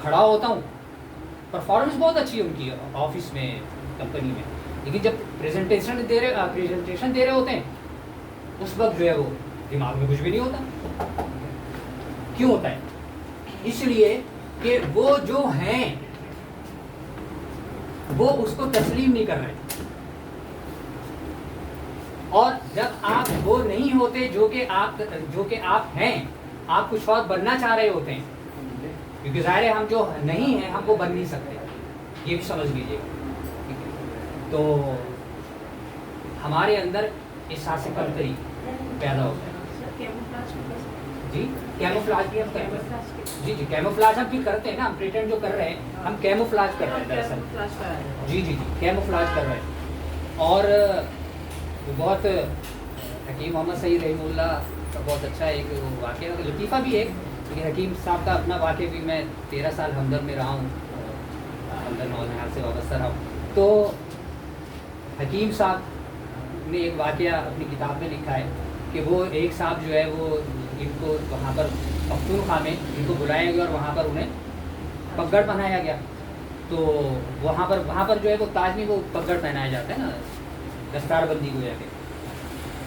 کھڑا ہوتا ہوں, پرفارمنس بہت اچھی ہے ان کی آفس میں, کمپنی میں, لیکن جب پریزنٹیشن دے رہے ہوتے ہیں اس وقت جو ہے وہ دماغ میں کچھ بھی نہیں ہوتا. کیوں ہوتا ہے؟ اس لیے کہ وہ جو ہیں وہ اس کو تسلیم نہیں کر رہے, اور جب آپ وہ نہیں ہوتے جو کہ آپ ہیں, آپ کچھ اور بننا چاہ رہے ہوتے ہیں, کیونکہ ظاہر ہے ہم جو نہیں ہیں ہم وہ بن نہیں سکتے, یہ بھی سمجھ لیجیے. تو ہمارے اندر احساس کمتری پیدا ہوتا ہے. جی کیموفلاج بھی ہم کرتے ہیں, جی کیموفلاج ہم بھی کرتے ہیں نا, ہم پریٹینڈ جو کر رہے ہیں ہم کیموفلاج کر رہے ہیں دراصل. جی کیموفلاج کر رہے ہیں. اور بہت حکیم محمد سعید رحمہ اللہ کا بہت اچھا ایک واقعہ لطیفہ بھی ہے. حکیم صاحب کا اپنا واقعہ بھی, میں 13 سال ہمدرد میں رہا ہوں, ہمدرد نوجہان سے وابستہ رہا ہوں. تو حکیم صاحب نے ایک واقعہ اپنی کتاب میں لکھا ہے کہ وہ ایک صاحب جو ہے وہ ان کو وہاں پر پختونخوا میں ان کو بلایا گیا اور وہاں پر انہیں پگڑ پہنایا گیا. تو وہاں پر جو ہے وہ تاج میں وہ پگڑ پہنایا جاتا ہے نا, دستار بندی کو جا کے.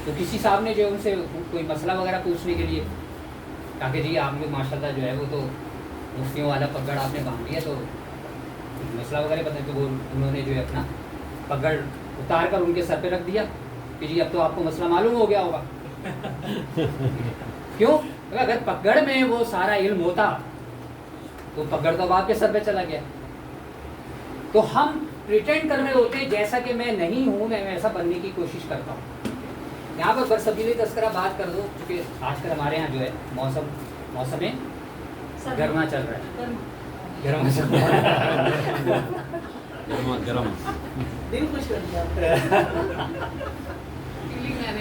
تو کسی صاحب نے جو ان سے کوئی مسئلہ وغیرہ پوچھنے کے لیے کہا کہ جی آپ نے ماشاء اللہ جو ہے وہ تو مفتیوں والا پگڑ آپ نے باندھ لیا, تو مسئلہ وغیرہ پتہ. تو وہ انہوں نے جو ہے اپنا پگڑ اتار کر ان کے سر پہ رکھ دیا کہ جی اب تو آپ کو مسئلہ معلوم ہو گیا ہوگا. کیوں؟ اگر پگڑ میں وہ سارا علم ہوتا تو پگڑ تو آپ کے سر پہ چلا گیا. تو ہم پریٹینڈ کر رہے ہوتے ہیں جیسا کہ میں نہیں ہوں, میں ایسا بننے کی کوشش کرتا ہوں. یہاں پر برصغیری تذکرہ بات کر دو, کیونکہ آج کل ہمارے یہاں جو ہے موسم گرما چل رہا ہے,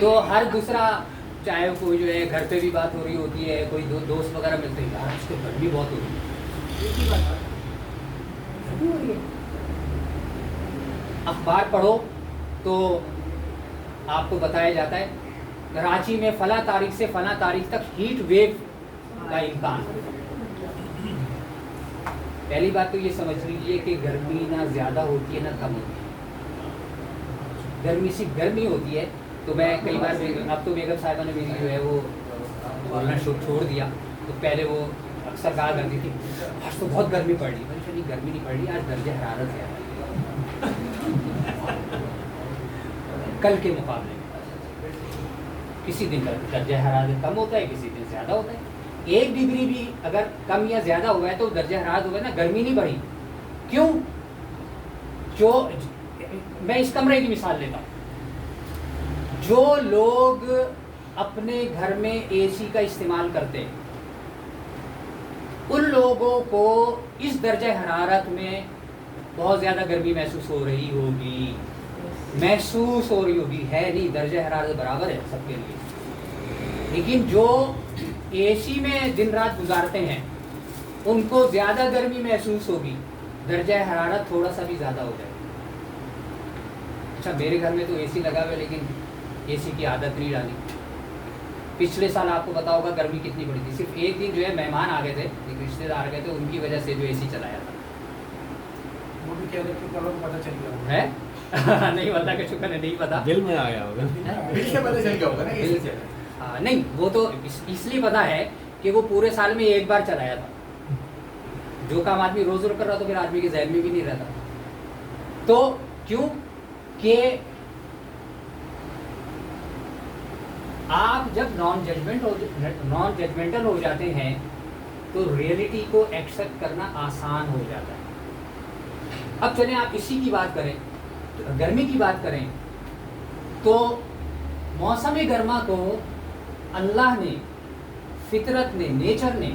تو ہر دوسرا, چاہے کوئی جو ہے گھر پہ بھی بات ہو رہی ہوتی ہے, کوئی دوست وغیرہ ملتے ہیں, یار اس کو گرمی بہت ہو رہی ہے. اخبار پڑھو تو آپ کو بتایا جاتا ہے کراچی میں فلاں تاریخ سے فلاں تاریخ تک ہیٹ ویو کا امکان. پہلی بات تو یہ سمجھ لیجیے کہ گرمی نہ زیادہ ہوتی ہے نہ کم ہوتی ہے, گرمی صرف گرمی ہوتی ہے. تو میں کئی بار, اب تو بیگم صاحبہ نے میری جو ہے وہ بولنا چھوڑ دیا, تو پہلے وہ اکثر کہا کرتی تھی آج تو بہت گرمی پڑ رہی ہے. میں نے گرمی نہیں پڑ رہی, آج درجہ حرارت ہے کل کے مقابلے میں. کسی دن درجہ حرارت کم ہوتا ہے, کسی دن زیادہ ہوتا ہے. 1 ڈگری بھی اگر کم یا زیادہ ہوا ہے تو درجہ حرارت ہوا ہے نا, گرمی نہیں بڑھی. کیوں؟ جو میں اس کمرے کی مثال لیتا ہوں, جو لوگ اپنے گھر میں اے سی کا استعمال کرتے ہیں ان لوگوں کو اس درجہ حرارت میں بہت زیادہ گرمی محسوس ہو رہی ہوگی, ہے نہیں, درجہ حرارت برابر ہے سب کے لیے. لیکن جو اے سی میں دن رات گزارتے ہیں ان کو زیادہ گرمی محسوس ہوگی, درجہ حرارت تھوڑا سا بھی زیادہ ہو جائے. اچھا میرے گھر میں تو اے سی لگا ہوا ہے لیکن اے سی کی عادت نہیں ڈالی. پچھلے سال آپ کو پتا ہوگا گرمی کتنی بڑی تھی, صرف ایک دن جو ہے مہمان آ گئے تھے, ایک رشتے دار آ گئے تھے, ان کی وجہ سے جو اے سی چلایا تھا. وہ بھی کہہ رہے کہ پتہ چل گیا ہے نہیں پتا کہ شکر ہے نہیں پتا, دل میں آیا ہوگا, دل سے پتہ چل گیا ہوگا نا. نہیں وہ تو اس لیے پتا ہے کہ وہ پورے سال میں ایک بار چلایا تھا. جو کام آدمی روز کر رہا تو پھر آدمی کے ذہن میں بھی نہیں رہتا. تو کیوں کہ آپ جب نان ججمنٹل ہو جاتے ہیں تو ریئلٹی کو ایکسیپٹ کرنا آسان ہو جاتا ہے. اب چلیں آپ اسی کی بات کریں, گرمی کی بات کریں, تو موسم گرما کو اللہ نے, فطرت نے, نیچر نے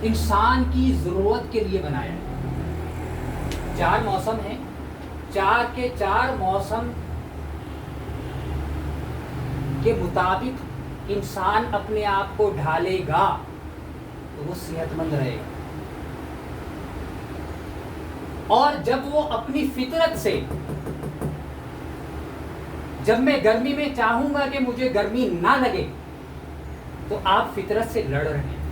انسان کی ضرورت کے لیے بنایا ہے. 4 موسم ہیں, 4 کے 4 موسم کے مطابق انسان اپنے آپ کو ڈھالے گا تو وہ صحت مند رہے گا. اور جب وہ اپنی فطرت سے, جب میں گرمی میں چاہوں گا کہ مجھے گرمی نہ لگے تو آپ فطرت سے لڑ رہے ہیں.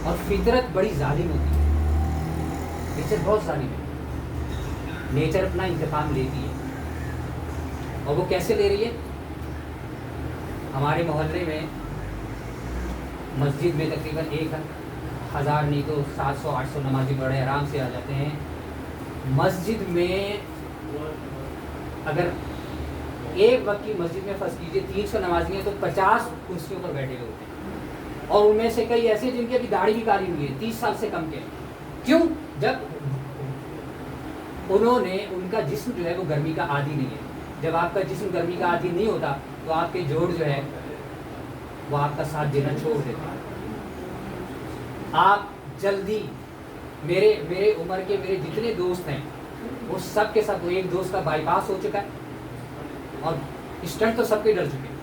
اور فطرت بڑی ظالم ہوتی ہے، نیچر بہت ظالم ہے. نیچر اپنا انتقام لیتی ہے، اور وہ کیسے لے رہی ہے؟ ہمارے محلے میں مسجد میں تقریباً 1000 نہیں تو 700-800 نمازی بڑے آرام سے آ جاتے ہیں. مسجد میں اگر ایک وقت کی مسجد میں فرض کیجیے 300 نمازی ہیں تو 50 کرسیوں پر بیٹھے ہوئے ہوتے ہیں، اور ان میں سے کئی ایسے جن کی ابھی داڑھی بھی کالی ہوئی ہے، 30 سال سے کم کے. کیوں؟ جب انہوں نے، ان کا جسم جو ہے وہ گرمی کا عادی نہیں ہے. جب آپ کا جسم گرمی کا عادی نہیں ہوتا تو آپ کے جوڑ جو ہے وہ آپ کا ساتھ دینا چھوڑ دیتے ہیں. آپ جلدی، میرے عمر کے میرے جتنے دوست ہیں وہ سب کے ساتھ، وہ ایک دوست کا بائی پاس ہو چکا ہے اور اسٹنٹ تو سب کے ڈر چکے ہیں،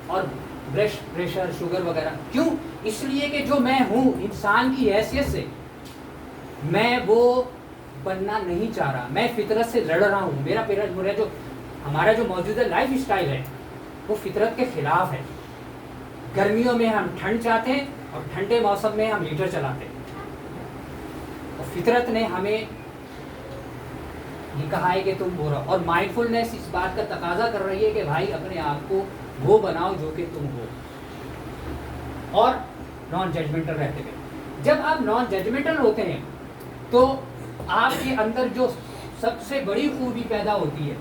اور بلڈ پریشر، شوگر وغیرہ. کیوں؟ اس لیے کہ جو میں ہوں انسان کی حیثیت سے میں وہ بننا نہیں چاہ رہا، میں فطرت سے لڑ رہا ہوں. میرا جو ہمارا جو موجودہ لائف اسٹائل ہے وہ فطرت کے خلاف ہے. گرمیوں میں ہم ٹھنڈ چاہتے ہیں اور ٹھنڈے موسم میں ہم ہیٹر چلاتے ہیں. اور فطرت نے ہمیں یہ کہا ہے کہ تم ہو رہا، اور مائنڈفلنس اس بات کا تقاضا کر رہی ہے کہ بھائی اپنے آپ کو وہ بناؤ جو کہ تم ہو، اور نان ججمنٹل رہتے ہوئے. جب آپ نان ججمنٹل ہوتے ہیں تو آپ کے اندر جو سب سے بڑی خوبی پیدا ہوتی ہے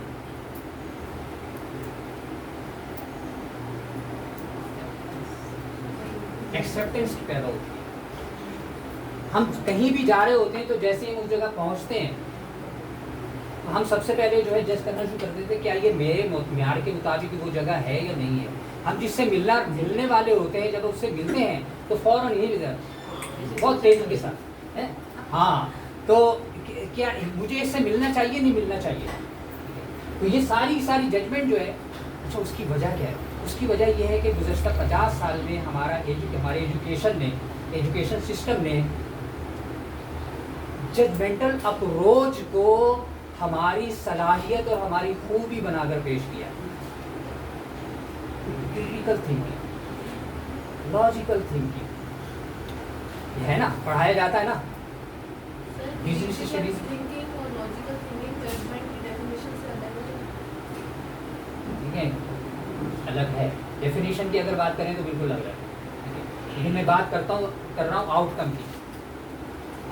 ایکسیپٹنس کی پیدا ہوتی ہے. ہم کہیں بھی جا رہے ہوتے ہیں تو جیسے ہم اس جگہ پہنچتے ہیں تو ہم سب سے پہلے جو ہے جج کرنا شروع کرتے تھے کیا یہ میرے معیار کے مطابق وہ جگہ ہے یا نہیں ہے. ہم جس سے ملنے والے ہوتے ہیں جب اس سے ملتے ہیں تو فوراً یہی بہت تیزی کے ساتھ ہاں تو کیا مجھے اس سے ملنا چاہیے نہیں ملنا چاہیے. تو یہ ساری ججمنٹ جو ہے، اچھا اس کی وجہ کیا ہے؟ اس کی وجہ یہ ہے کہ گزشتہ 50 سال میں ہمارے ایجوکیشن سسٹم نے ججمنٹل اپروچ کو ہماری صلاحیت اور ہماری خوبی بنا کر پیش کیا. کریٹیکل تھنکنگ، لاجیکل تھنکنگ، یہ ہے نا، پڑھایا جاتا ہے نا بزنس اسٹڈیز. ٹھیک ہے، الگ ہے. ڈیفینیشن کی اگر بات کریں تو بالکل الگ ہے، لیکن میں بات کر رہا ہوں آؤٹ کم کی.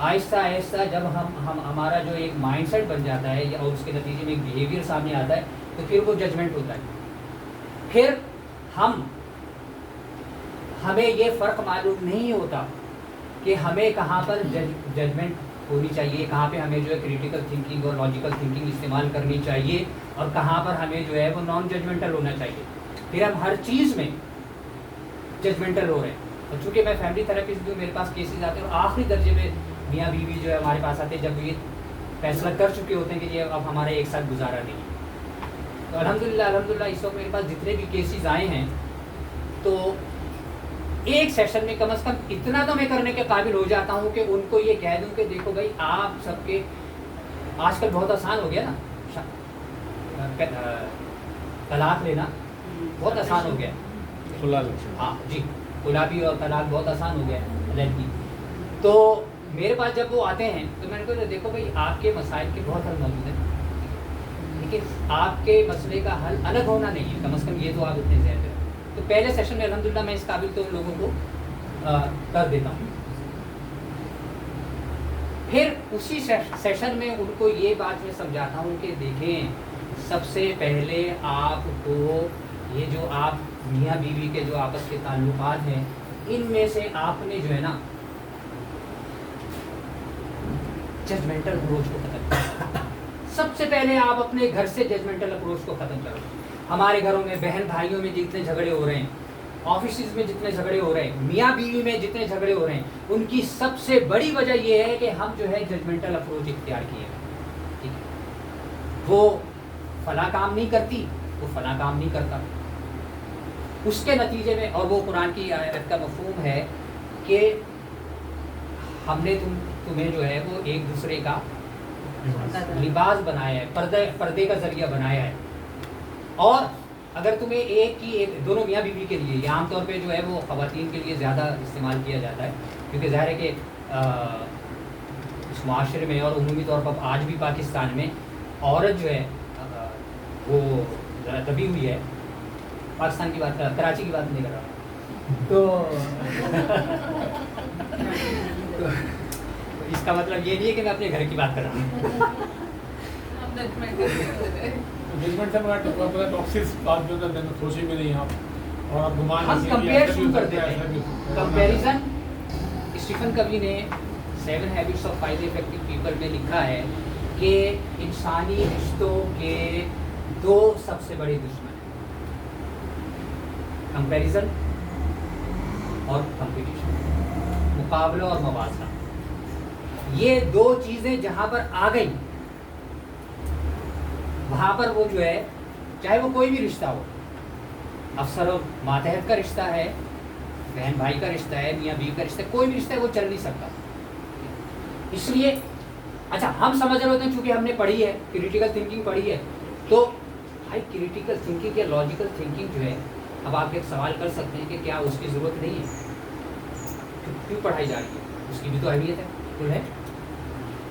آہستہ آہستہ جب ہمارا جو ایک مائنڈ سیٹ بن جاتا ہے یا اس کے نتیجے میں ایک بیہیویئر سامنے آتا ہے تو پھر وہ ججمنٹ ہوتا ہے. پھر ہمیں یہ فرق معلوم نہیں ہوتا کہ ہمیں کہاں پر ججمنٹ ہونی چاہیے، کہاں پہ ہمیں جو ہے کریٹیکل تھنکنگ اور لاجیکل تھنکنگ استعمال کرنی چاہیے، اور کہاں پر ہمیں جو ہے وہ نان ججمنٹل ہونا چاہیے. پھر ہم ہر چیز میں ججمنٹل ہو رہے ہیں. اور چونکہ میں فیملی تھراپسٹ بھی ہوں، میرے پاس کیسز آتے ہیں اور آخری درجے میں میاں بیوی جو ہے ہمارے پاس آتے ہیں جب یہ فیصلہ کر چکے ہوتے ہیں کہ یہ اب ہمارے ایک ساتھ گزارا نہیں. تو الحمدللہ اس وقت میرے پاس جتنے بھی کیسز آئے ہیں تو ایک سیشن میں کم از کم اتنا تو میں کرنے کے قابل ہو جاتا ہوں کہ ان کو یہ کہہ دوں کہ دیکھو بھائی آپ سب کے آج کل بہت آسان ہو گیا نا، طلاق لینا بہت آسان ہو گیا. ہاں جی، گلابی اور طلاق بہت آسان ہو گیا علیحدگی. تو میرے پاس جب وہ آتے ہیں تو میں نے کہا دیکھو بھائی آپ کے مسائل کے بہت حل موجود ہیں، لیکن آپ کے مسئلے کا حل الگ ہونا نہیں ہے، کم از کم یہ تو آپ اتنے ذہن رکھیں. تو پہلے سیشن میں الحمدللہ میں اس قابل تو لوگوں کو کر دیتا ہوں. پھر اسی سیشن میں ان کو یہ بات میں سمجھاتا ہوں کہ دیکھیں سب سے پہلے آپ کو یہ جو آپ میاں بیوی کے جو آپس کے تعلقات ہیں ان میں سے آپ نے جو ہے نا ججمنٹل اپروچ کو ختم کرو. سب سے پہلے آپ اپنے گھر سے ججمنٹل اپروچ کو ختم کرو. ہمارے گھروں میں بہن بھائیوں میں جتنے جھگڑے ہو رہے ہیں، آفیسز میں جتنے جھگڑے ہو رہے ہیں، میاں بیوی میں جتنے جھگڑے ہو رہے ہیں، ان کی سب سے بڑی وجہ یہ ہے کہ ہم جو ہے ججمنٹل اپروچ اختیار کیے. ٹھیک ہے، وہ فلاں کام نہیں کرتی، وہ فلاں کام نہیں کرتا. اس کے نتیجے میں، اور وہ قرآن کی آیت کا مفہوم ہے کہ ہم نے تمہیں جو ہے وہ ایک دوسرے کا لباس بنایا ہے، پردے کا ذریعہ بنایا ہے. اور اگر تمہیں ایک دونوں میاں بیوی کے لیے، یہ عام طور پہ جو ہے وہ خواتین کے لیے زیادہ استعمال کیا جاتا ہے، کیونکہ ظاہر ہے کہ اس معاشرے میں اور عمومی طور پر آج بھی پاکستان میں عورت جو ہے وہ ذرا دبی ہوئی ہے. پاکستان کی بات کر رہا، کراچی کی بات نہیں کر رہا. تو اس کا مطلب یہ نہیں ہے کہ میں اپنے گھر کی بات کر رہا ہوں. ججمنٹ سے مگر ٹاکسس بات جو ہے سوچی بھی نہیں آپ اور آپ گمان ہم کمپیئر شروع کر دیتے ہیں. کمپیریزن اسٹیفن کوی نے 7 habits of highly effective people میں لکھا ہے کہ انسانی رشتوں کے 2 سب سے بڑے دشمن ہیں، کمپیریزن اور کمپٹیشن، مقابلہ اور موازنہ. یہ 2 چیزیں جہاں پر آ گئی وہاں پر وہ جو ہے چاہے وہ کوئی بھی رشتہ ہو، افسر و ماتحت کا رشتہ ہے، بہن بھائی کا رشتہ ہے، میاں بیوی کا رشتہ ہے، کوئی بھی رشتہ ہے وہ چل نہیں سکتا. اس لیے اچھا ہم سمجھ رہے ہوتے ہیں چونکہ ہم نے پڑھی ہے کریٹیکل تھنکنگ پڑھی ہے، تو بھائی کریٹیکل تھنکنگ یا لاجیکل تھنکنگ جو ہے، اب آپ ایک سوال کر سکتے ہیں کہ کیا اس کی ضرورت نہیں ہے؟ کیوں پڑھائی جا رہی ہے؟ اس کی بھی تو اہمیت ہے، کل ہے.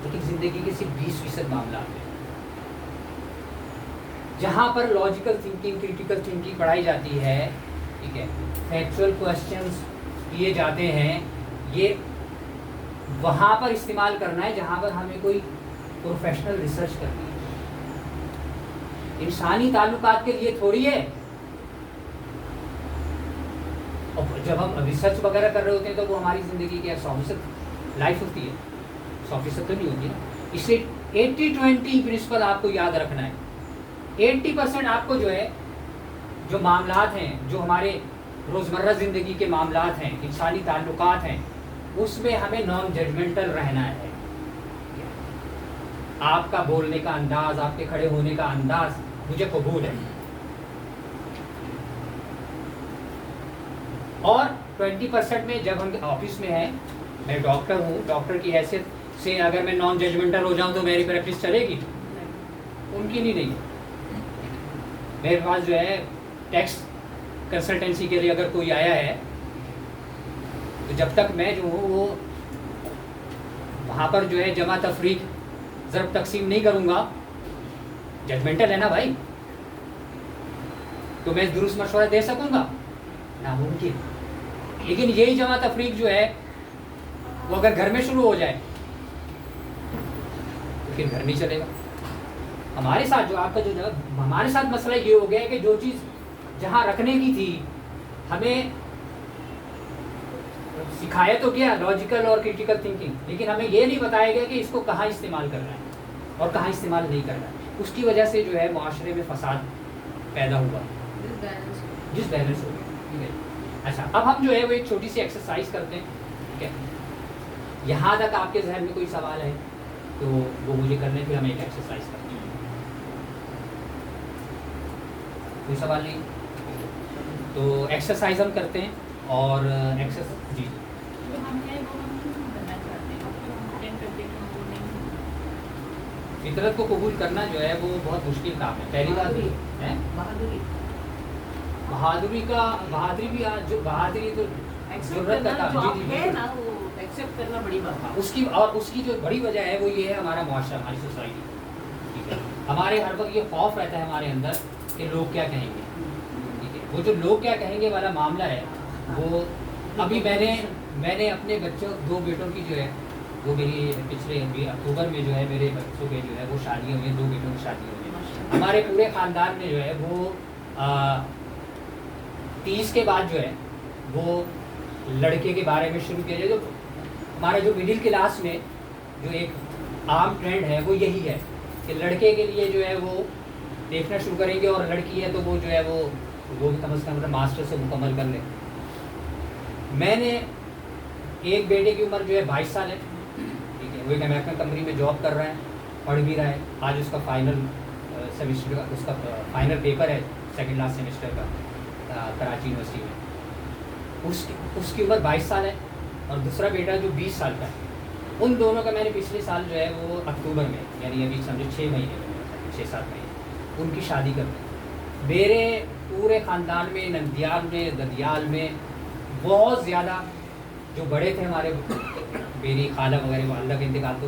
لیکن زندگی کے صرف 20% معاملات ہیں جہاں پر لاجیکل تھنکنگ کریٹیکل تھنکنگ پڑھائی جاتی ہے. ٹھیک ہے، فیکچوئل کوسچنس کیے جاتے ہیں. یہ وہاں پر استعمال کرنا ہے جہاں پر ہمیں کوئی پروفیشنل ریسرچ کرنی ہے. انسانی تعلقات کے لیے تھوڑی ہے. اور جب ہم ریسرچ وغیرہ کر رہے ہوتے ہیں تو وہ ہماری زندگی کی 100% لائف ہوتی ہے، 100% تو نہیں ہوتی نا. اس لیے 80-20 پرنسپل آپ کو یاد رکھنا ہے. 80% آپ کو جو ہے جو معاملات ہیں، جو ہمارے روزمرہ زندگی کے معاملات ہیں، انسانی تعلقات ہیں، اس میں ہمیں نان ججمنٹل رہنا ہے. آپ کا بولنے کا انداز، آپ کے کھڑے ہونے کا انداز مجھے قبول ہے. اور 20% میں جب ہم آفس میں ہیں، میں ڈاکٹر ہوں، ڈاکٹر کی حیثیت سے اگر میں نان ججمنٹل ہو جاؤں تو میری پریکٹس چلے گی؟ ان کی نہیں. میرے پاس جو ہے ٹیکس کنسلٹنسی کے لیے اگر کوئی آیا ہے تو جب تک میں جو ہوں وہ وہاں پر جو ہے جمع تفریق ضرب تقسیم نہیں کروں گا، ججمنٹل ہے نا بھائی، تو میں درست مشورہ دے سکوں گا؟ ناممکن. لیکن یہی جمع تفریق جو ہے وہ اگر گھر میں شروع ہو جائے تو پھر گھر نہیں چلے گا. ہمارے ساتھ جو آپ کا جو ہمارے ساتھ مسئلہ یہ ہو گیا ہے کہ جو چیز جہاں رکھنے کی تھی ہمیں سکھایا تو گیا لاجیکل اور کریٹیکل تھنکنگ، لیکن ہمیں یہ نہیں بتایا گیا کہ اس کو کہاں استعمال کرنا ہے اور کہاں استعمال نہیں کرنا ہے. اس کی وجہ سے جو ہے معاشرے میں فساد پیدا ہوا، ڈس بیلنس ہو گیا. ٹھیک ہے. اچھا اب ہم جو ہے وہ ایک چھوٹی سی ایکسرسائز کرتے ہیں. ٹھیک ہے، یہاں تک آپ کے ذہن میں کوئی سوال ہے تو وہ مجھے کرنے پھر ہم ایک ایکسرسائز کرتے ہیں. کوئی سوال نہیں تو ایکسرسائز ہم کرتے ہیں. اور جی فطرت کو قبول کرنا جو ہے وہ بہت مشکل کام ہے. پہلی بات بہادری بھی جو بہادری تو ضرورت کا کام ہے نا، وہ ایکسیپٹ کرنا بڑی بات ہے. اس کی اور اس کی جو بڑی وجہ ہے وہ یہ ہے ہمارا معاشرہ، ہماری سوسائٹی. ٹھیک ہے، ہمارے ہر وقت یہ خوف رہتا ہے ہمارے اندر کہ لوگ کیا کہیں گے. ٹھیک ہے، وہ جو لوگ کیا کہیں گے والا معاملہ ہے وہ ابھی میں نے اپنے بچوں 2 بیٹوں کی جو ہے وہ میری پچھلے اکتوبر میں جو ہے میرے بچوں کے جو ہے وہ شادیاں ہوئی ہیں، 2 بیٹوں کی شادی ہوئی ہیں. ہمارے پورے خاندان میں جو ہے وہ 30 کے بعد جو ہے وہ لڑکے کے بارے میں شروع کیا جائے. تو ہمارا جو مڈل کلاس میں جو ایک عام ٹرینڈ ہے وہ یہی ہے کہ لڑکے کے لیے جو ہے وہ دیکھنا شروع کریں گے اور لڑکی ہے تو وہ جو ہے وہ بھی کم از کم ماسٹر سے مکمل کر لیں. میں نے ایک بیٹے کی عمر جو ہے 22 سال ہے. ٹھیک ہے، وہ ایک امریکن کمپنی میں جاب کر رہا ہے، پڑھ بھی رہا ہے. آج اس کا فائنل سیمسٹر کا اس کا فائنل پیپر ہے 2nd لاسٹ سیمسٹر کا کراچی یونیورسٹی میں. اس کی عمر 22 سال ہے اور دوسرا بیٹا جو 20 سال کا ہے. ان دونوں کا میں نے پچھلے سال جو ہے وہ اکتوبر میں یعنی ابھی سمجھو 6 مہینے 6-7 مہینے ان کی شادی کرتے ہیں. میرے پورے خاندان میں نندیال میں ددیال میں بہت زیادہ جو بڑے تھے ہمارے میری خالہ وغیرہ، والدہ کا انتقال تو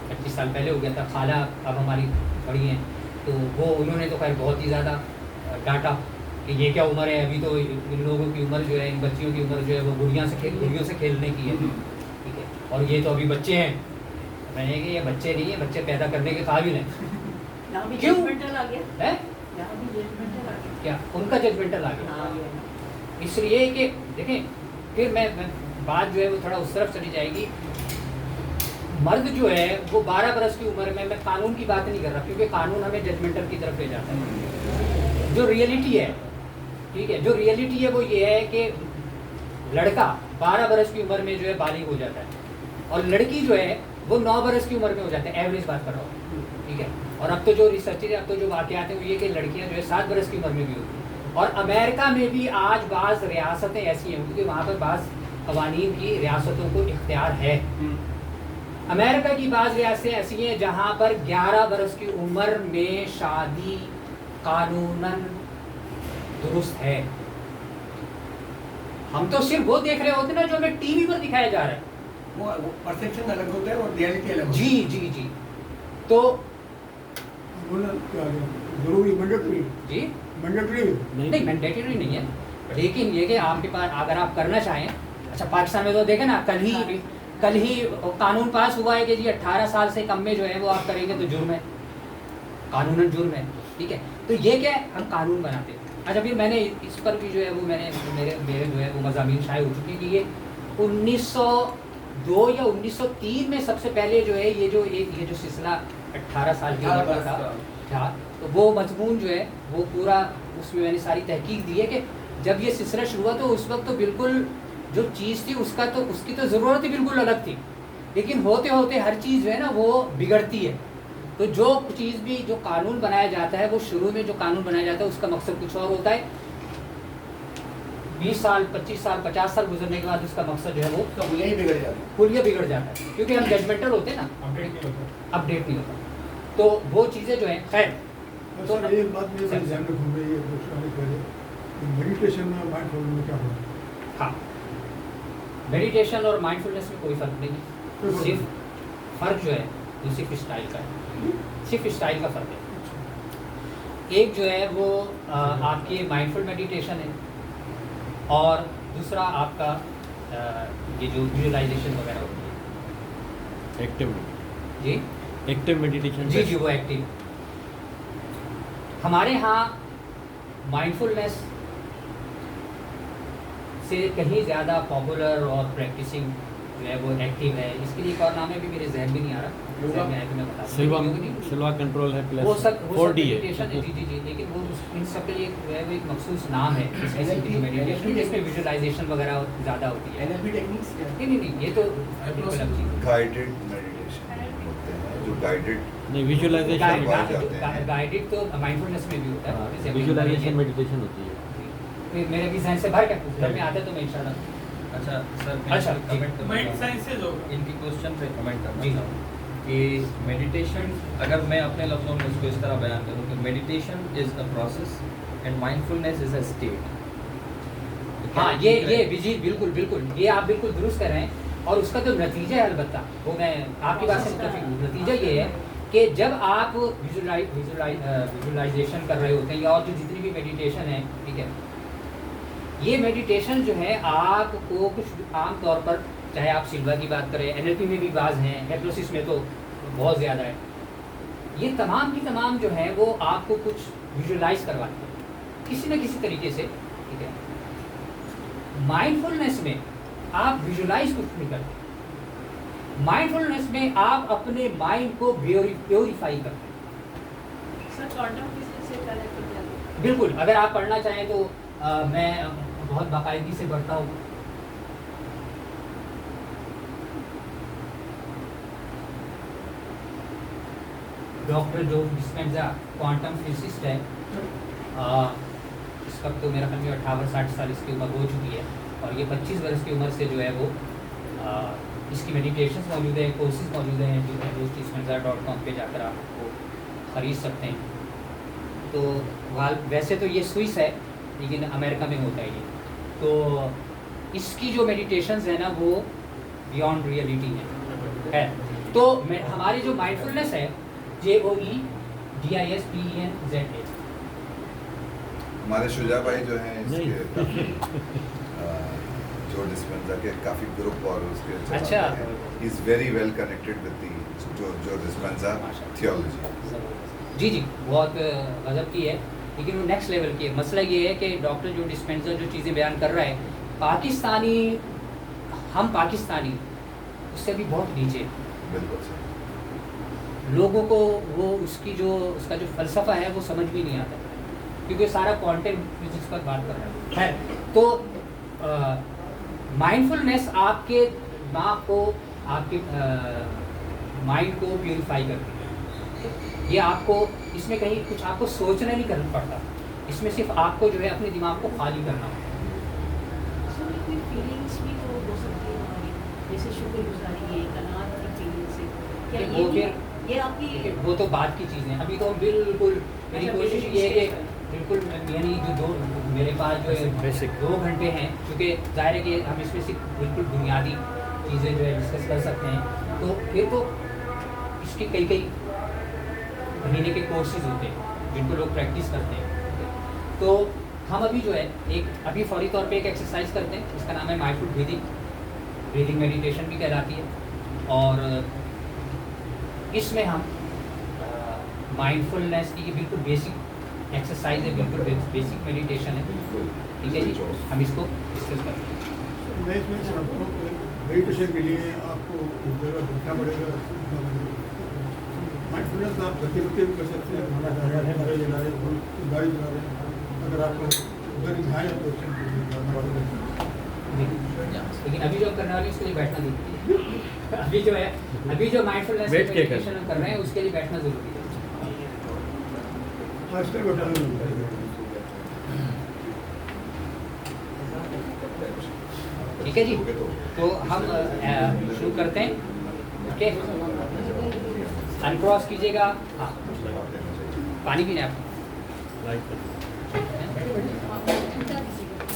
25 سال پہلے ہو گیا تھا، خالہ اب ہماری بڑی ہیں، تو وہ انہوں نے تو خیر بہت ہی زیادہ ڈانٹا کہ یہ کیا عمر ہے، ابھی تو ان لوگوں کی عمر جو ہے، ان بچیوں کی عمر جو ہے وہ گڑیوں سے کھیلنے کی ہے، ٹھیک ہے، اور یہ تو ابھی بچے ہیں. میں نے کہا یہ بچے نہیں ہیں، بچے پیدا کرنے کے قابل ہیں. کیوں ہے کیا ان کا ججمنٹل آ گیا؟ اس لیے کہ دیکھیں پھر میں بات جو ہے وہ تھوڑا اس طرف چلی جائے گی. مرد جو ہے وہ 12 برس کی عمر میں قانون کی بات نہیں کر رہا، کیونکہ قانون ہمیں ججمنٹل کی طرف لے جاتا ہے. جو ریئلٹی ہے، ٹھیک ہے، جو ریئلٹی ہے وہ یہ ہے کہ لڑکا 12 برس کی عمر میں جو ہے بالغ ہو جاتا ہے، اور لڑکی جو ہے وہ 9 برس کی عمر میں ہو جاتے ہیں. ایوریج بات کر رہا ہوں، ٹھیک ہے. اور اب تو جو ریسرچ ہے، اب تو جو واقعات ہیں وہ یہ کہ لڑکیاں جو ہے 7 برس کی عمر میں بھی ہوتی ہیں. اور امریکہ میں بھی آج بعض ریاستیں ایسی ہیں، کیونکہ وہاں پر بعض قوانین کی ریاستوں کو اختیار ہے. امریکہ کی بعض ریاستیں ایسی ہیں جہاں پر 11 برس کی عمر میں شادی قانوناً درست ہے. ہم تو صرف وہ دیکھ رہے ہوتے ہیں نا جو ہمیں ٹی وی پر دکھایا جا رہا ہے، وہ پرسیپشن الگ ہوتا ہے اور ریئلٹی الگ ہوتی ہے. جی جی جی. تو ضروری مینڈیٹری جی مینڈیٹری نہیں، مینڈیٹری نہیں ہے، لیکن یہ کہ آپ کے پاس اگر آپ کرنا چاہیں. اچھا پاکستان میں تو دیکھیں نا، کل ہی قانون پاس ہوا ہے کہ جی 18 سال سے کم میں جو ہے وہ آپ کریں گے تو جرم ہے، قانوناً جرم ہے، ٹھیک ہے. تو یہ کہ ہم قانون بناتے ہیں. اچھا پھر میں نے اس پر بھی جو ہے وہ میں نے میرے جو ہے وہ مضامین شائع ہو چکے ہیں کہ یہ 1902 یا 1903 میں سب سے پہلے جو ہے یہ جو سلسلہ 18 سال کی عمر کا تھا، تو وہ مضمون جو ہے وہ پورا اس میں نے ساری تحقیق دی ہے کہ جب یہ سلسلہ شروع ہوا تو اس وقت تو بالکل جو چیز تھی اس کی تو ضرورت ہی بالکل الگ تھی، لیکن ہوتے ہوتے ہر چیز جو ہے نا وہ بگڑتی ہے. تو جو چیز بھی جو قانون بنایا جاتا ہے وہ شروع میں جو قانون بنایا جاتا ہے اس کا مقصد کچھ اور ہوتا ہے. 20 سال 25 سال 50 سال گزرنے کے بعد اس کا مقصد جو ہے وہ یہی بگڑ جاتا ہے، کلیہ بگڑ جاتا ہے، کیونکہ ہم ججمنٹل ہوتے ہیں نا، اپڈیٹ نہیں ہوتا. تو وہ چیزیں جو ہیں خیر. تو ایک بات میں ذہن میں گھوم رہی ہے میڈیٹیشن میں مائنڈ فلنس میں کیا ہوتا ہے؟ ہاں، میڈیٹیشن اور مائنڈ فلنس میں کوئی فرق نہیں ہے. صرف فرق جو ہے وہ صرف اسٹائل کا ہے، صرف اسٹائل کا فرق ہے. ایک جو ہے وہ آپ کی مائنڈ فل میڈیٹیشن ہے، اور دوسرا آپ کا یہ جو ویژولائزیشن وغیرہ ہوتی ہے. ایکٹیو جی ایکٹیو میڈیٹیشن. جی وہ ایکٹیو. ہمارے ہاں مائنڈ فلنس سے کہیں زیادہ پاپولر اور پریکٹسنگ جو ہے وہ ایکٹیو ہے. اس کے لیے ایک اور نام ہے بھی میرے ذہن بھی نہیں آ رہا، ذہن میں آیا تو میں بتا دوں. سلوا کنٹرول ہے وہ پلس سب 4D میڈیٹیشن ہے. ہے. جی جی جی. لیکن وہ ان سب کے لیے جو ہے وہ ایک مخصوص نام ہے میڈیٹیشن، جس میں ویژولائزیشن وغیرہ زیادہ ہوتی ہے. NLP ٹیکنیکس کیا ہے؟ نہیں یہ تو بالکل الگ چیز ہے. گائیڈڈ میڈیٹیشن ہوتے ہیں جو گائیڈڈ نہیں ویژولائزیشن گائیڈڈ تو مائنڈ فلنس میں بھی ہوتا ہے. ویژولائزیشن میڈیٹیشن ہوتی ہے. میرے بھی ذہن سے باہر گھر میں آتا ہے تو میں انشاءاللہ. اچھا سر اچھا، ان کی کوشچن پہ کمنٹ کرنا چاہوں کہ میڈیٹیشن، اگر میں اپنے لفظوں میں اس کو اس طرح بیان کروں کہ meditation is a process and mind فلنس is a state. ہاں یہ جی بالکل بالکل یہ آپ بالکل درست کر رہے ہیں. اور اس کا جو نتیجہ ہے البتہ وہ میں آپ کی بات سے متفق ہوں. نتیجہ یہ ہے کہ جب آپ ویژولائزیشن کر رہے ہوتے ہیں یا اور جو جتنی بھی میڈیٹیشن ہے، ٹھیک ہے، یہ میڈیٹیشن جو ہے آپ کو کچھ عام طور پر چاہے آپ سلوا کی بات کریں، NLP میں بھی بعض ہیں، ہیپنوسس میں تو بہت زیادہ ہے. یہ تمام کی تمام جو ہیں وہ آپ کو کچھ ویژولائز کرواتے ہیں کسی نہ کسی طریقے سے، ٹھیک ہے. مائنڈ فلنس میں آپ ویژولائز کچھ نہیں کرتے. مائنڈ فلنس میں آپ اپنے مائنڈ کو پیوریفائی کرتے ہیں. بالکل. اگر آپ پڑھنا چاہیں تو میں بہت باقاعدگی سے پڑھتا ہوں. ڈاکٹر جو ڈسپینزا کوانٹم فزسسٹ ہے، اس وقت تو میرا خیال میں 58-60 سال اس کی عمر ہو چکی ہے، اور یہ 25 برس کی عمر سے جو ہے وہ اس کی میڈیٹیشنز موجود ہیں، کورسز موجود ہیں جو ڈسپینزا.com پہ جا کر آپ کو خرید سکتے ہیں. تو ویسے تو یہ سوئس ہے لیکن امریکہ میں ہوتا ہے یہ. تو اس کی جو میڈیٹیشنز ہیں نا وہ بیونڈ ریئلٹی ہے. تو ہماری جو مائنڈفلنس ہے JOEDISPENZA. ہمارے شجاع بھائی جو ہیں اس کے کافی جو ڈسپینزا کے کافی گروپ اور اس کے اچھا. He is very well connected with the Joe Dispenza theology. جی جی بہت غضب کی ہے لیکن وہ نیکسٹ لیول کی ہے. مسئلہ یہ ہے کہ ڈاکٹر جو ڈسپینزا جو چیزیں بیان کر رہا ہے ہم پاکستانی اس سے بھی بہت نیچے. بالکل صحیح. لوگوں کو وہ اس کا جو فلسفہ ہے وہ سمجھ بھی نہیں آتا کیونکہ سارا کانٹینٹ فزکس پر بات کر رہا ہے. تو مائنڈفلنس آپ کے دماغ کو آپ کے مائنڈ کو پیوریفائی کرتی ہے. یہ آپ کو اس میں کہیں کچھ آپ کو سوچنا نہیں کرنا پڑتا, اس میں صرف آپ کو جو ہے اپنے دماغ کو خالی کرنا ہوتا ہے. کوئی فیلنگس بھی تو ہو سکتی ہے ہماری, جیسے شکر گزاری ہے, کناعت کی فیلنگس ہے, کیا یہ آپ کی وہ تو بات کی چیزیں ہیں. ابھی تو بالکل میری کوشش یہ ہے کہ بالکل یعنی جو میرے پاس جو ہے 2 گھنٹے ہیں, کیونکہ ظاہر ہے کہ ہم اس میں سے بالکل بنیادی چیزیں جو ہے ڈسکس کر سکتے ہیں. تو پھر تو اس کے کئی مہینے کے کورسز ہوتے ہیں جن کو لوگ پریکٹس کرتے ہیں. تو ہم ابھی جو ہے ابھی فوری طور پہ ایک ایکسرسائز کرتے ہیں, اس کا نام ہے مائنڈفل بریدنگ میڈیٹیشن بھی کہلاتی ہے. اور اس میں ہم مائنڈفلنس کی بالکل بیسک ایکسرسائز ہے, بالکل بیسک میڈیٹیشن ہے. ٹھیک ہے جی, ہم اس کو ڈسکس کرتے ہیں. میں اس میں میڈیٹیشن کے لیے آپ کو ایک جگہ بیٹھنا پڑے گا. مائنڈفلنس آپ گھرتے بھی کر سکتے ہیں, کھانا کھا رہے ہیں, گاڑی چلا رہے ہیں. اگر آپ ادھر ہی جائیں تو لیکن ابھی جو کرنے والی اس کے لیے بیٹھنا ضروری ہے. ابھی جو مائنڈفلنس میڈیٹیشن ہم کر رہے ہیں اس کے لیے بیٹھنا ضروری ہے. ٹھیک ہے جی, تو ہم شروع کرتے ہیں. اوکے, انکراس کیجیے گا. ہاں, پانی پینا ہے آپ کو.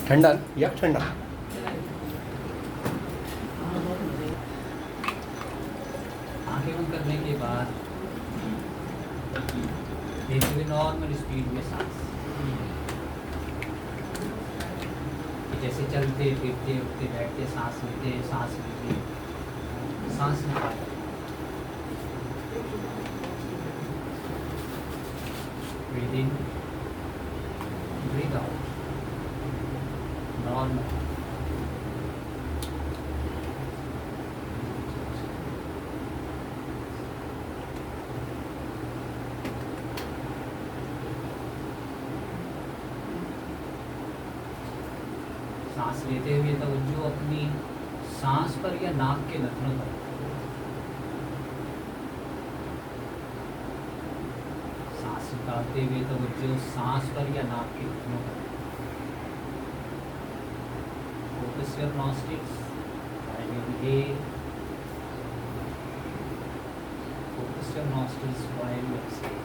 ٹھنڈا یا ٹھنڈا آنکھیں بند کرنے کے بعد دیکھتے ہوئے نارمل اسپیڈ میں سانس, جیسے چلتے پھرتے اٹھتے بیٹھتے سانس لیتے سانس لیتے سانس نکالتے. Breathe in, breathe out. Normal. سانس لیتے ہوئے توجہ اپنی سانس پر یا ناک کے نتنوں پر. سانس نکالتے ہوئے توجہ سانس پر یا ناک کے نتنوں پر. Focus your nostrils while you inhale. Focus your nostrils while you exhale.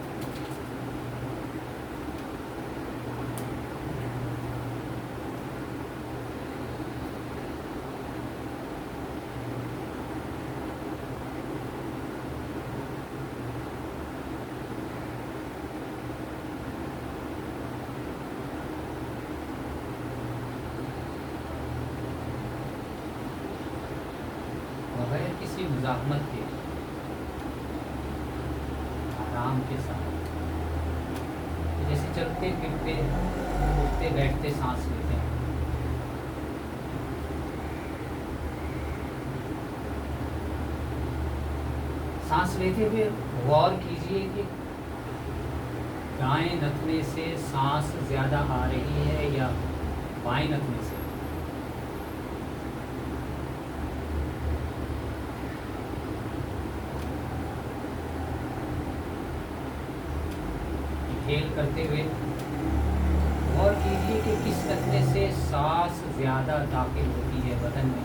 بغیر کسی مزاحمت کے آرام کے ساتھ جیسے چلتے پھرتے اٹھتے بیٹھتے سانس لیتے ہیں. سانس لیتے ہوئے غور کیجئے کہ دائیں نتنے سے سانس زیادہ آ رہی ہے یا بائیں نتنے سے. انہیل کرتے ہوئے غور کیجیے کہ کس نتنے سے سانس زیادہ داخل ہوتی ہے بدن میں.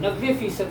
90%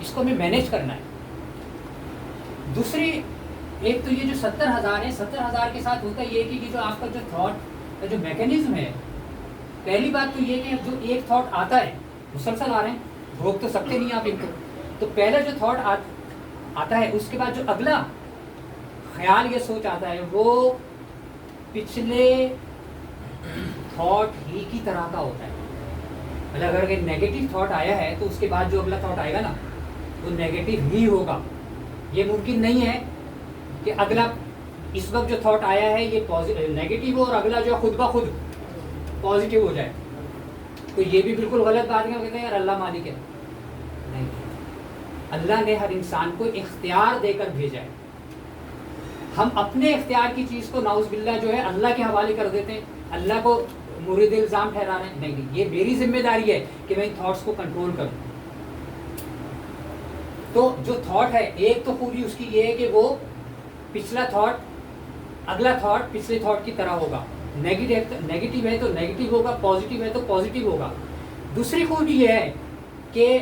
اس کو ہمیں مینیج کرنا ہے. دوسری ایک تو یہ جو 70,000 ہے، 70,000 کے ساتھ ہوتا یہ کہ جو آپ کا جو تھاٹ کا جو میکینزم ہے، پہلی بات تو یہ کہ جو ایک تھاٹ آتا ہے مسلسل آ رہے ہیں، روک تو سکتے نہیں آپ ان کو. تو پہلا جو تھاٹ آتا ہے اس کے بعد جو اگلا خیال یا سوچ آتا ہے وہ پچھلے تھاٹ ہی کی طرح کا ہوتا ہے. مطلب اگر نیگیٹو تھاٹ آیا ہے تو اس کے بعد جو اگلا تھاٹ آئے گا نا وہ نیگیٹو ہی ہوگا. یہ ممکن نہیں ہے کہ اگلا اس وقت جو تھاٹ آیا ہے یہ نیگیٹو ہو اور اگلا جو خود بخود پازیٹیو ہو جائے. تو یہ بھی بالکل غلط بات ہے. کہتے ہیں یار اللہ مالک ہے. نہیں، اللہ نے ہر انسان کو اختیار دے کر بھیجا ہے. ہم اپنے اختیار کی چیز کو نعوذ باللہ جو ہے اللہ کے حوالے کر دیتے ہیں، اللہ کو مورد الزام ٹھہرا رہے ہیں. نہیں، یہ میری ذمہ داری ہے کہ میں ان تھاٹس کو کنٹرول کروں. تو جو تھاٹ ہے ایک تو خوبی اس کی یہ ہے کہ وہ پچھلا تھاٹ اگلا تھاٹ پچھلے تھاٹ کی طرح ہوگا. نیگیٹو ہے تو نیگیٹو ہوگا، پازیٹیو ہے تو پازیٹیو ہوگا. دوسری خوبی یہ ہے کہ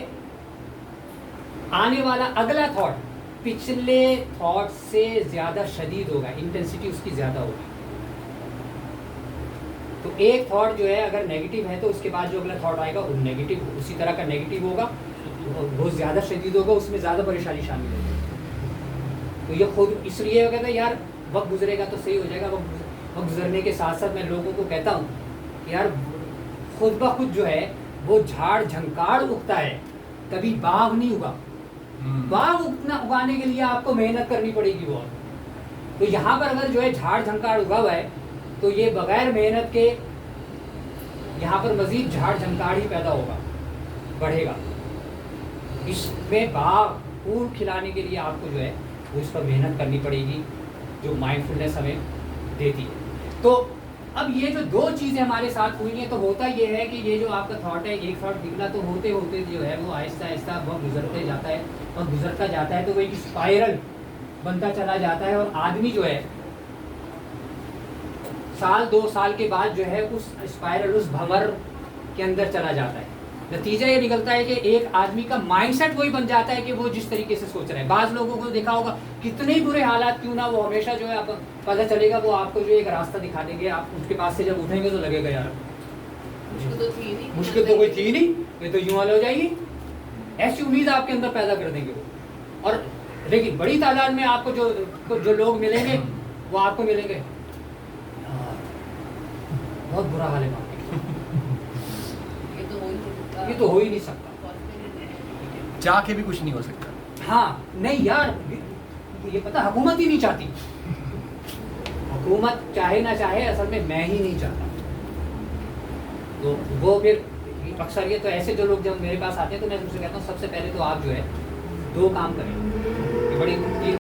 آنے والا اگلا تھاٹ پچھلے تھاٹ سے زیادہ شدید ہوگا، انٹینسٹی اس کی زیادہ ہوگی. تو ایک تھاٹ جو ہے اگر نیگیٹو ہے تو اس کے بعد جو اگلا تھاٹ آئے گا وہ نیگیٹو اسی طرح کا نیگیٹو ہوگا، بہت زیادہ شدید ہوگا، اس میں زیادہ پریشانی شامل ہوگی. تو یہ خود اس لیے کہتا ہے یار وقت گزرے گا تو صحیح ہو جائے گا. وقت گزرنے کے ساتھ ساتھ میں لوگوں کو کہتا ہوں کہ یار خود بخود جو ہے وہ جھاڑ جھنکاڑ اگتا ہے، کبھی باغ نہیں ہوگا. باغ اگانے کے لیے آپ کو محنت کرنی پڑے گی بہت. تو یہاں پر اگر جو ہے جھاڑ جھنکاڑ اگا ہوا ہے تو یہ بغیر محنت کے یہاں پر مزید جھاڑ جھنکاڑ ہی پیدا ہوگا، بڑھے گا. اس میں باغ پھول کھلانے کے لیے آپ کو جو ہے وہ اس پر محنت کرنی پڑے گی جو مائنڈ فلنس ہمیں دیتی ہے. تو اب یہ جو دو چیزیں ہمارے ساتھ ہوئی ہیں تو ہوتا یہ ہے کہ یہ جو آپ کا تھاٹ ہے ایک تھاٹ نکلا تو ہوتے ہوتے جو ہے وہ آہستہ آہستہ وقت گزرتے جاتا ہے اور گزرتا جاتا ہے تو وہ ایک اسپائرل بنتا چلا جاتا ہے اور آدمی جو ہے سال 2 سال کے بعد جو ہے اس اسپائرل اس بھنور کے اندر چلا جاتا ہے. نتیجہ یہ نکلتا ہے کہ ایک آدمی کا مائنڈ سیٹ وہی بن جاتا ہے کہ وہ جس طریقے سے سوچ رہا ہے. بعض لوگوں کو دیکھا ہوگا کتنے ہی برے حالات کیوں نہ وہ ہمیشہ جو ہے پتہ چلے گا وہ آپ کو جو ایک راستہ دکھا دیں گے. آپ اس کے پاس سے جب اٹھیں گے تو لگے گا یار مشکل تو کوئی تھی نہیں، یہ تو یوں حل ہو جائے گی. ایسی امید آپ کے اندر پیدا کر دیں گے وہ. اور لیکن بڑی تعداد میں آپ کو جو لوگ ملیں گے وہ آپ کو ملیں گے بہت برا حال ہے مارکیٹ کا، یہ تو ہو ہی نہیں سکتا. چاہ کے بھی کچھ نہیں ہو سکتا. ہاں نہیں یار یہ پتہ حکومت ہی نہیں چاہتی. حکومت چاہے نہ چاہے اصل میں ہی نہیں چاہتا. تو وہ پھر اکثر یہ تو ایسے جو لوگ جب میرے پاس آتے ہیں تو میں ان سے کہتا ہوں سب سے پہلے تو آپ جو ہے 2 کام کریں. یہ بڑی